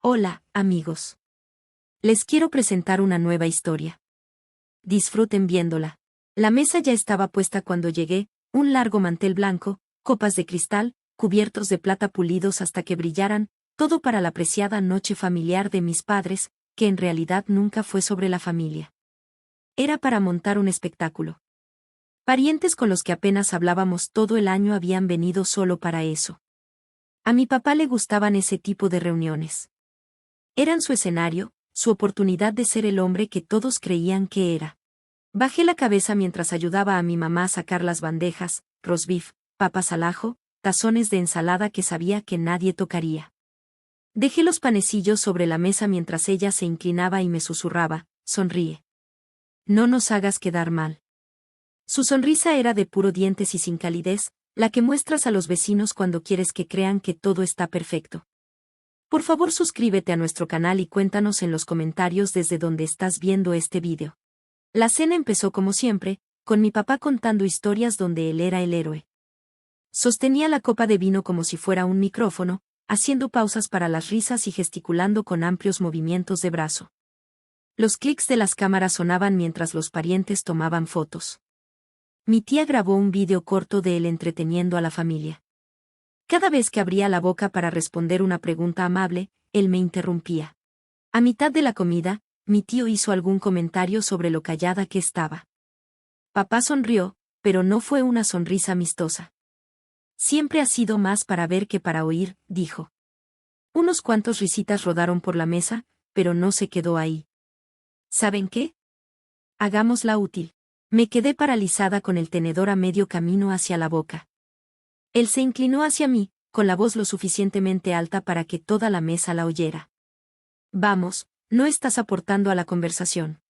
Hola, amigos. Les quiero presentar una nueva historia. Disfruten viéndola. La mesa ya estaba puesta cuando llegué, un largo mantel blanco, copas de cristal, cubiertos de plata pulidos hasta que brillaran, todo para la preciada noche familiar de mis padres, que en realidad nunca fue sobre la familia. Era para montar un espectáculo. Parientes con los que apenas hablábamos todo el año habían venido solo para eso. A mi papá le gustaban ese tipo de reuniones. Eran su escenario, su oportunidad de ser el hombre que todos creían que era. Bajé la cabeza mientras ayudaba a mi mamá a sacar las bandejas, roast beef, papas al ajo, tazones de ensalada que sabía que nadie tocaría. Dejé los panecillos sobre la mesa mientras ella se inclinaba y me susurraba, sonríe. No nos hagas quedar mal. Su sonrisa era de puro dientes y sin calidez, la que muestras a los vecinos cuando quieres que crean que todo está perfecto. Por favor suscríbete a nuestro canal y cuéntanos en los comentarios desde donde estás viendo este vídeo. La cena empezó como siempre, con mi papá contando historias donde él era el héroe. Sostenía la copa de vino como si fuera un micrófono, haciendo pausas para las risas y gesticulando con amplios movimientos de brazo. Los clics de las cámaras sonaban mientras los parientes tomaban fotos. Mi tía grabó un vídeo corto de él entreteniendo a la familia. Cada vez que abría la boca para responder una pregunta amable, él me interrumpía. A mitad de la comida, mi tío hizo algún comentario sobre lo callada que estaba. Papá sonrió, pero no fue una sonrisa amistosa. Siempre ha sido más para ver que para oír, dijo. Unos cuantos risitas rodaron por la mesa, pero no se quedó ahí. ¿Saben qué? Hagámosla útil. Me quedé paralizada con el tenedor a medio camino hacia la boca. Él se inclinó hacia mí, con la voz lo suficientemente alta para que toda la mesa la oyera. Vamos, no estás aportando a la conversación.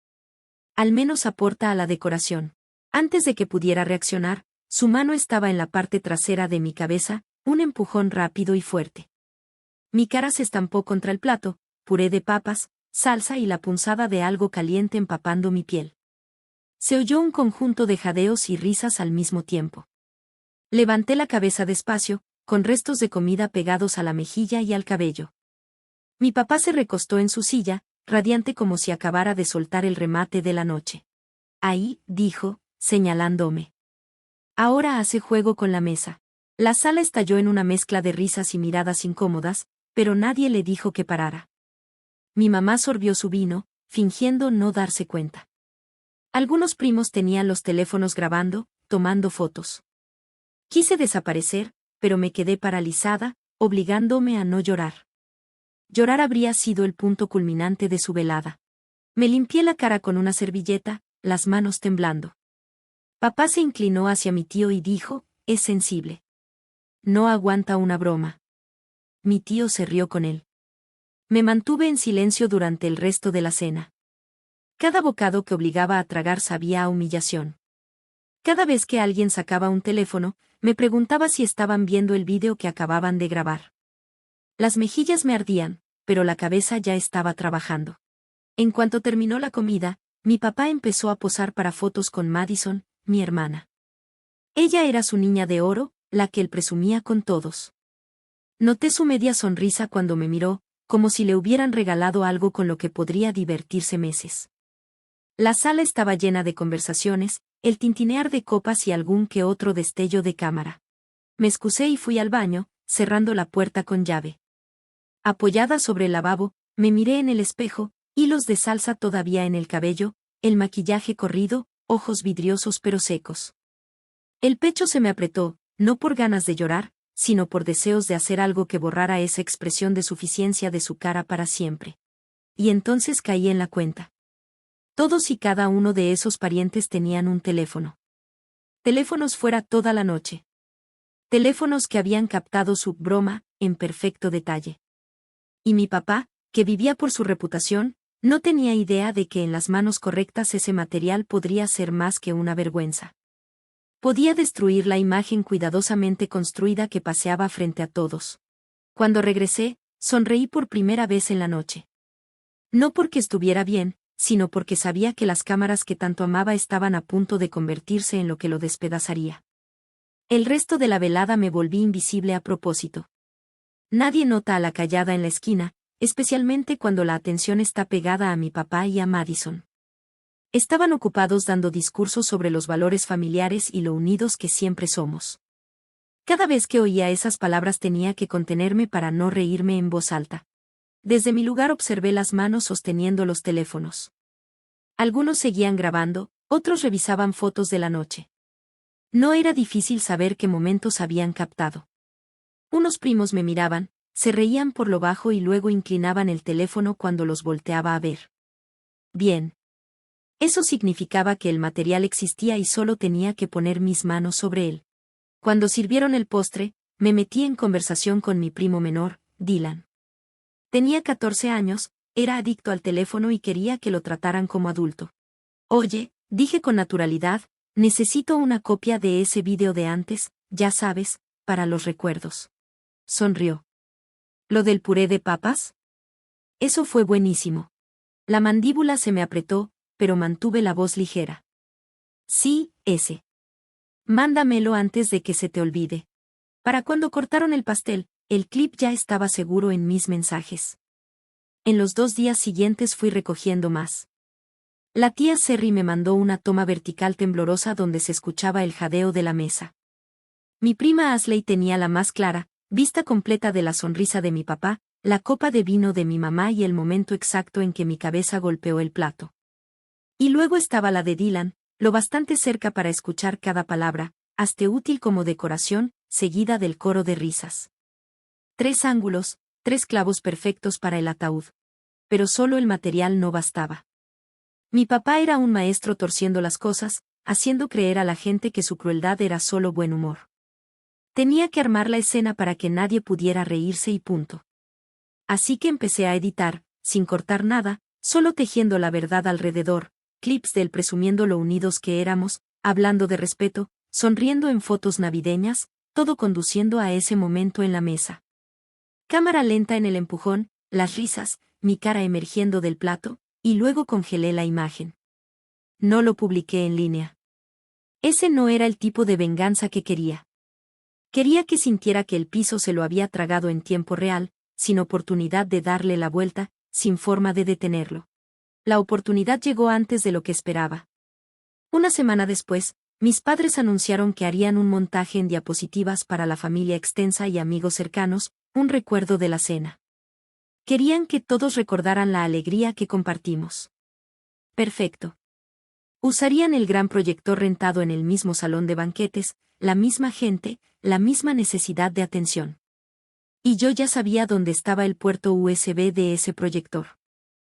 Al menos aporta a la decoración. Antes de que pudiera reaccionar, su mano estaba en la parte trasera de mi cabeza, un empujón rápido y fuerte. Mi cara se estampó contra el plato, puré de papas, salsa y la punzada de algo caliente empapando mi piel. Se oyó un conjunto de jadeos y risas al mismo tiempo. Levanté la cabeza despacio, con restos de comida pegados a la mejilla y al cabello. Mi papá se recostó en su silla, radiante como si acabara de soltar el remate de la noche. Ahí, dijo, señalándome. Ahora hace juego con la mesa. La sala estalló en una mezcla de risas y miradas incómodas, pero nadie le dijo que parara. Mi mamá sorbió su vino, fingiendo no darse cuenta. Algunos primos tenían los teléfonos grabando, tomando fotos. Quise desaparecer, pero me quedé paralizada, obligándome a no llorar. Llorar habría sido el punto culminante de su velada. Me limpié la cara con una servilleta, las manos temblando. Papá se inclinó hacia mi tío y dijo, es sensible. No aguanta una broma. Mi tío se rió con él. Me mantuve en silencio durante el resto de la cena. Cada bocado que obligaba a tragar sabía a humillación. Cada vez que alguien sacaba un teléfono, me preguntaba si estaban viendo el vídeo que acababan de grabar. Las mejillas me ardían, pero la cabeza ya estaba trabajando. En cuanto terminó la comida, mi papá empezó a posar para fotos con Madison, mi hermana. Ella era su niña de oro, la que él presumía con todos. Noté su media sonrisa cuando me miró, como si le hubieran regalado algo con lo que podría divertirse meses. La sala estaba llena de conversaciones, el tintinear de copas y algún que otro destello de cámara. Me excusé y fui al baño, cerrando la puerta con llave. Apoyada sobre el lavabo, me miré en el espejo, hilos de salsa todavía en el cabello, el maquillaje corrido, ojos vidriosos pero secos. El pecho se me apretó, no por ganas de llorar, sino por deseos de hacer algo que borrara esa expresión de suficiencia de su cara para siempre. Y entonces caí en la cuenta. Todos y cada uno de esos parientes tenían un teléfono. Teléfonos fuera toda la noche. Teléfonos que habían captado su broma, en perfecto detalle. Y mi papá, que vivía por su reputación, no tenía idea de que en las manos correctas ese material podría ser más que una vergüenza. Podía destruir la imagen cuidadosamente construida que paseaba frente a todos. Cuando regresé, sonreí por primera vez en la noche. No porque estuviera bien, sino porque sabía que las cámaras que tanto amaba estaban a punto de convertirse en lo que lo despedazaría. El resto de la velada me volví invisible a propósito. Nadie nota a la callada en la esquina, especialmente cuando la atención está pegada a mi papá y a Madison. Estaban ocupados dando discursos sobre los valores familiares y lo unidos que siempre somos. Cada vez que oía esas palabras tenía que contenerme para no reírme en voz alta. Desde mi lugar observé las manos sosteniendo los teléfonos. Algunos seguían grabando, otros revisaban fotos de la noche. No era difícil saber qué momentos habían captado. Unos primos me miraban, se reían por lo bajo y luego inclinaban el teléfono cuando los volteaba a ver. Bien. Eso significaba que el material existía y solo tenía que poner mis manos sobre él. Cuando sirvieron el postre, me metí en conversación con mi primo menor, Dylan. Tenía 14 años, era adicto al teléfono y quería que lo trataran como adulto. Oye, dije con naturalidad, necesito una copia de ese vídeo de antes, ya sabes, para los recuerdos. Sonrió. ¿Lo del puré de papas? Eso fue buenísimo. La mandíbula se me apretó, pero mantuve la voz ligera. Sí, ese. Mándamelo antes de que se te olvide. Para cuando cortaron el pastel, el clip ya estaba seguro en mis mensajes. En los 2 días siguientes fui recogiendo más. La tía Serry me mandó una toma vertical temblorosa donde se escuchaba el jadeo de la mesa. Mi prima Ashley tenía la más clara, vista completa de la sonrisa de mi papá, la copa de vino de mi mamá y el momento exacto en que mi cabeza golpeó el plato. Y luego estaba la de Dylan, lo bastante cerca para escuchar cada palabra, hasta útil como decoración, seguida del coro de risas. 3 ángulos, 3 clavos perfectos para el ataúd. Pero solo el material no bastaba. Mi papá era un maestro torciendo las cosas, haciendo creer a la gente que su crueldad era solo buen humor. Tenía que armar la escena para que nadie pudiera reírse y punto. Así que empecé a editar, sin cortar nada, solo tejiendo la verdad alrededor, clips de él presumiendo lo unidos que éramos, hablando de respeto, sonriendo en fotos navideñas, todo conduciendo a ese momento en la mesa. Cámara lenta en el empujón, las risas, mi cara emergiendo del plato, y luego congelé la imagen. No lo publiqué en línea. Ese no era el tipo de venganza que quería. Quería que sintiera que el piso se lo había tragado en tiempo real, sin oportunidad de darle la vuelta, sin forma de detenerlo. La oportunidad llegó antes de lo que esperaba. Una semana después, mis padres anunciaron que harían un montaje en diapositivas para la familia extensa y amigos cercanos, un recuerdo de la cena. Querían que todos recordaran la alegría que compartimos. Perfecto. Usarían el gran proyector rentado en el mismo salón de banquetes, la misma gente, la misma necesidad de atención. Y yo ya sabía dónde estaba el puerto USB de ese proyector.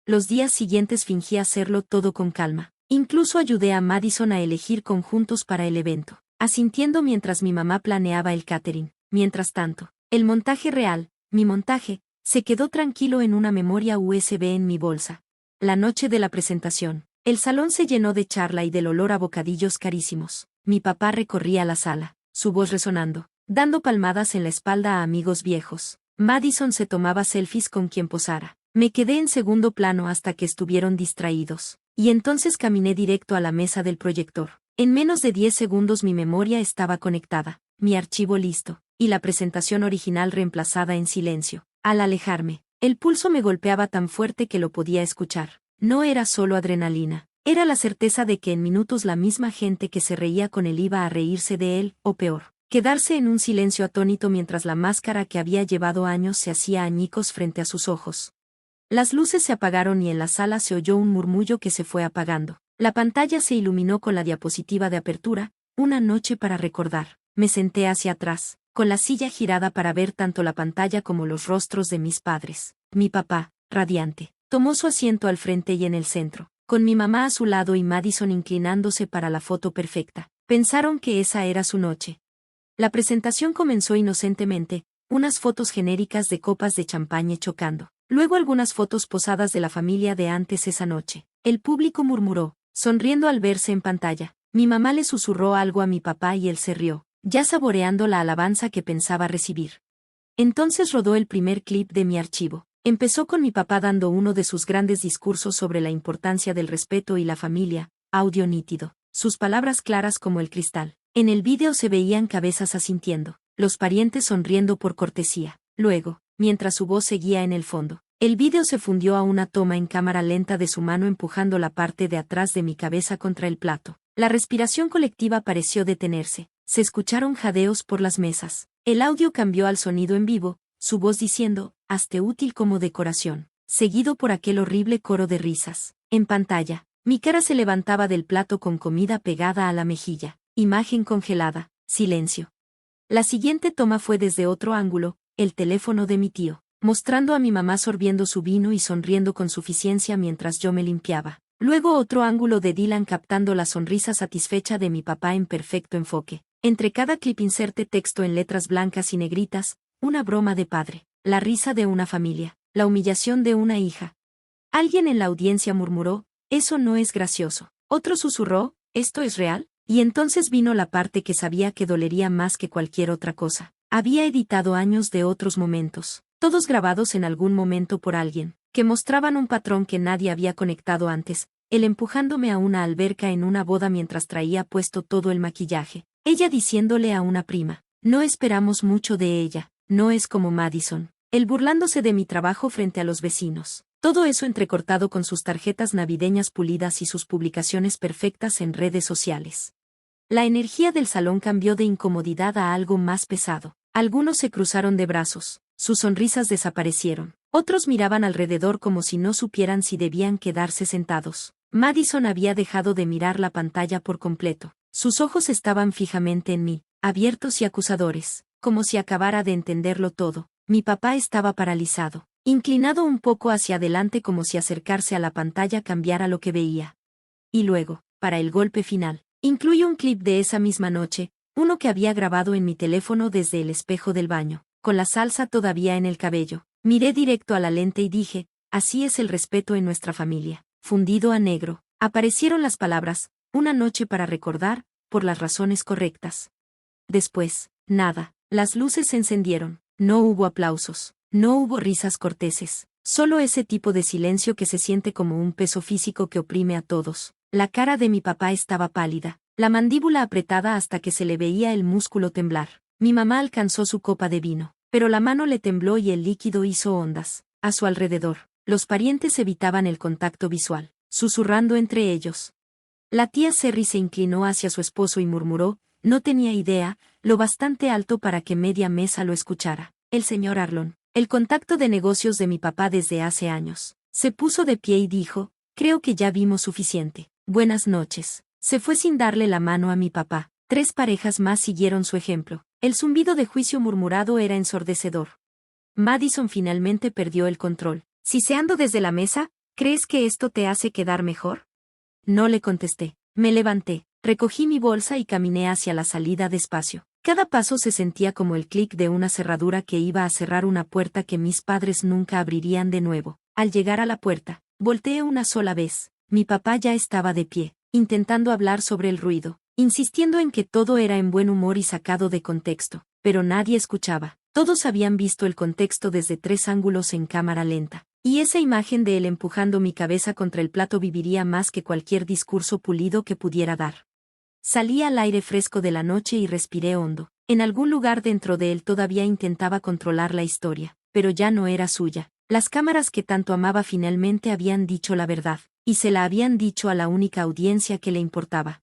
Los días siguientes fingí hacerlo todo con calma. Incluso ayudé a Madison a elegir conjuntos para el evento, asintiendo mientras mi mamá planeaba el catering. Mientras tanto, el montaje real, mi montaje, se quedó tranquilo en una memoria USB en mi bolsa. La noche de la presentación, el salón se llenó de charla y del olor a bocadillos carísimos. Mi papá recorría la sala, su voz resonando, dando palmadas en la espalda a amigos viejos. Madison se tomaba selfies con quien posara. Me quedé en segundo plano hasta que estuvieron distraídos, y entonces caminé directo a la mesa del proyector. En menos de 10 segundos mi memoria estaba conectada, mi archivo listo, y la presentación original reemplazada en silencio. Al alejarme, el pulso me golpeaba tan fuerte que lo podía escuchar. No era solo adrenalina, era la certeza de que en minutos la misma gente que se reía con él iba a reírse de él, o peor, quedarse en un silencio atónito mientras la máscara que había llevado años se hacía añicos frente a sus ojos. Las luces se apagaron y en la sala se oyó un murmullo que se fue apagando. La pantalla se iluminó con la diapositiva de apertura, una noche para recordar. Me senté hacia atrás, con la silla girada para ver tanto la pantalla como los rostros de mis padres. Mi papá, radiante, tomó su asiento al frente y en el centro, con mi mamá a su lado y Madison inclinándose para la foto perfecta. Pensaron que esa era su noche. La presentación comenzó inocentemente, unas fotos genéricas de copas de champaña chocando. Luego algunas fotos posadas de la familia de antes esa noche. El público murmuró, sonriendo al verse en pantalla. Mi mamá le susurró algo a mi papá y él se rió, ya saboreando la alabanza que pensaba recibir. Entonces rodó el primer clip de mi archivo. Empezó con mi papá dando uno de sus grandes discursos sobre la importancia del respeto y la familia, audio nítido, sus palabras claras como el cristal. En el vídeo se veían cabezas asintiendo, los parientes sonriendo por cortesía. Luego, mientras su voz seguía en el fondo, El vídeo se fundió a una toma en cámara lenta de su mano empujando la parte de atrás de mi cabeza contra el plato. La respiración colectiva pareció detenerse. Se escucharon jadeos por las mesas. El audio cambió al sonido en vivo, su voz diciendo, hazte útil como decoración, seguido por aquel horrible coro de risas. En pantalla, mi cara se levantaba del plato con comida pegada a la mejilla. Imagen congelada, silencio. La siguiente toma fue desde otro ángulo, el teléfono de mi tío, mostrando a mi mamá sorbiendo su vino y sonriendo con suficiencia mientras yo me limpiaba. Luego otro ángulo de Dylan captando la sonrisa satisfecha de mi papá en perfecto enfoque. Entre cada clip inserte texto en letras blancas y negritas, una broma de padre, la risa de una familia, la humillación de una hija. Alguien en la audiencia murmuró, eso no es gracioso. Otro susurró, ¿esto es real? Y entonces vino la parte que sabía que dolería más que cualquier otra cosa. Había editado años de otros momentos, todos grabados en algún momento por alguien, que mostraban un patrón que nadie había conectado antes, él empujándome a una alberca en una boda mientras traía puesto todo el maquillaje, ella diciéndole a una prima, no esperamos mucho de ella, no es como Madison, él burlándose de mi trabajo frente a los vecinos. Todo eso entrecortado con sus tarjetas navideñas pulidas y sus publicaciones perfectas en redes sociales. La energía del salón cambió de incomodidad a algo más pesado. Algunos se cruzaron de brazos, sus sonrisas desaparecieron. Otros miraban alrededor como si no supieran si debían quedarse sentados. Madison había dejado de mirar la pantalla por completo. Sus ojos estaban fijamente en mí, abiertos y acusadores, como si acabara de entenderlo todo. Mi papá estaba paralizado, inclinado un poco hacia adelante como si acercarse a la pantalla cambiara lo que veía. Y luego, para el golpe final, incluyo un clip de esa misma noche, uno que había grabado en mi teléfono desde el espejo del baño, con la salsa todavía en el cabello. Miré directo a la lente y dije, así es el respeto en nuestra familia. Fundido a negro, aparecieron las palabras, una noche para recordar, por las razones correctas. Después, nada, las luces se encendieron, no hubo aplausos, no hubo risas corteses, solo ese tipo de silencio que se siente como un peso físico que oprime a todos. La cara de mi papá estaba pálida, la mandíbula apretada hasta que se le veía el músculo temblar. Mi mamá alcanzó su copa de vino, pero la mano le tembló y el líquido hizo ondas. A su alrededor, los parientes evitaban el contacto visual, susurrando entre ellos. La tía Cerry se inclinó hacia su esposo y murmuró, no tenía idea, lo bastante alto para que media mesa lo escuchara. El señor Arlon, el contacto de negocios de mi papá desde hace años, se puso de pie y dijo, creo que ya vimos suficiente. Buenas noches. Se fue sin darle la mano a mi papá. 3 parejas más siguieron su ejemplo. El zumbido de juicio murmurado era ensordecedor. Madison finalmente perdió el control. Siseando desde la mesa, ¿crees que esto te hace quedar mejor? No le contesté. Me levanté, recogí mi bolsa y caminé hacia la salida despacio. Cada paso se sentía como el clic de una cerradura que iba a cerrar una puerta que mis padres nunca abrirían de nuevo. Al llegar a la puerta, volteé una sola vez. Mi papá ya estaba de pie, intentando hablar sobre el ruido, insistiendo en que todo era en buen humor y sacado de contexto, pero nadie escuchaba. Todos habían visto el contexto desde 3 ángulos en cámara lenta, y esa imagen de él empujando mi cabeza contra el plato viviría más que cualquier discurso pulido que pudiera dar. Salí al aire fresco de la noche y respiré hondo. En algún lugar dentro de él todavía intentaba controlar la historia, pero ya no era suya. Las cámaras que tanto amaba finalmente habían dicho la verdad, y se la habían dicho a la única audiencia que le importaba.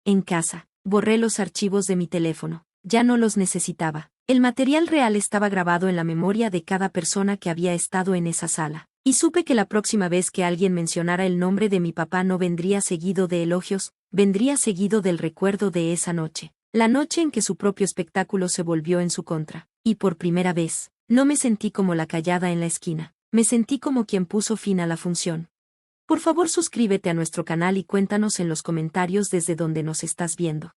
En casa, borré los archivos de mi teléfono. Ya no los necesitaba. El material real estaba grabado en la memoria de cada persona que había estado en esa sala. Y supe que la próxima vez que alguien mencionara el nombre de mi papá no vendría seguido de elogios, vendría seguido del recuerdo de esa noche. La noche en que su propio espectáculo se volvió en su contra. Y por primera vez, no me sentí como la callada en la esquina. Me sentí como quien puso fin a la función. Por favor suscríbete a nuestro canal y cuéntanos en los comentarios desde donde nos estás viendo.